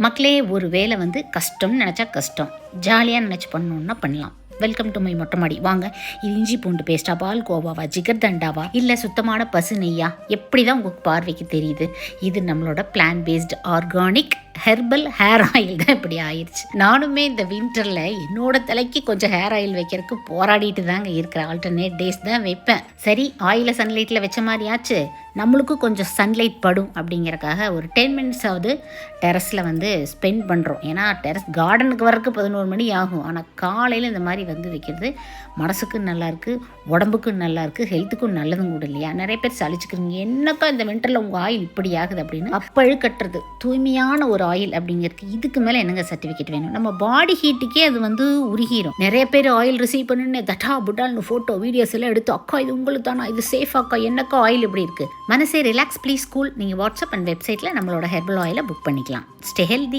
மக்களே, ஒரு வேலை கஷ்டம்னு நினச்சா கஷ்டம், ஜாலியாக நினச்சி பண்ணணுன்னா பண்ணலாம். வெல்கம் டு மை மொட்டை மாடி. வாங்க, இது இஞ்சி பூண்டு பேஸ்டா, பால் கோவாவா, ஜிகர் தண்டாவா, இல்லை சுத்தமான பசு நெய்யா, எப்படி தான் உங்களுக்கு பார்வைக்கு தெரியுது? இது நம்மளோட plan based organic herbal hair oil தான் இப்படி ஆயிடுச்சு. நானுமே இந்த வின்டரில் என்னோட தலைக்கு கொஞ்சம் ஹேர் ஆயில் வைக்கிறதுக்கு போராடிட்டு தாங்க இருக்கிறேன். ஆல்டர்னேட் டேஸ் தான் வைப்பேன். சரி, ஆயிலை சன்லைட்டில் வச்ச மாதிரி ஆச்சு, நம்மளுக்கும் கொஞ்சம் சன்லைட் படும் அப்படிங்கிறக்காக ஒரு 10 minutes ஆகுது டெரஸில் ஸ்பெண்ட் பண்ணுறோம். ஏன்னா டெரஸ் கார்டனுக்கு வரக்கு 11 மணி ஆகும். ஆனால் காலையில் இந்த மாதிரி வைக்கிறது மனசுக்கும் நல்லாயிருக்கு, உடம்புக்கும் நல்லாயிருக்கு, ஹெல்த்துக்கும் நல்லதும் கூட இல்லையா? நிறைய பேர் சலிச்சுக்கிறீங்க, என்னக்கா இந்த வின்டரில் உங்கள் ஆயில் இப்படி ஆகுது அப்படின்னு. அப்பழு கட்டுறது தூய்மையான ஒரு ஆயில் அப்படிங்கிறதுக்கு இதுக்கு மேலே என்னங்க சர்டிஃபிகேட் வேணும்? நம்ம பாடி ஹீட்டுக்கே அது உருகிரும். நிறைய பேர் ஆயில் ரிசீவ் பண்ணுன்னு தட்டா புட்டால்னு ஃபோட்டோ வீடியோஸ் எல்லாம் எடுத்து, அக்கா இது உங்களுக்கு தானா, இது சேஃப் அக்கா, என்னக்கா ஆயில் இப்படி இருக்குது? மனசே ரிலாக்ஸ் ப்ளீஸ் கூல். நீங்கள் வாட்ஸ்அப் அண்ட் வெப்சைட்டில் நம்மளோட ஹெர்பல் ஆயிலை புக் பண்ணிக்கலாம். Stay healthy.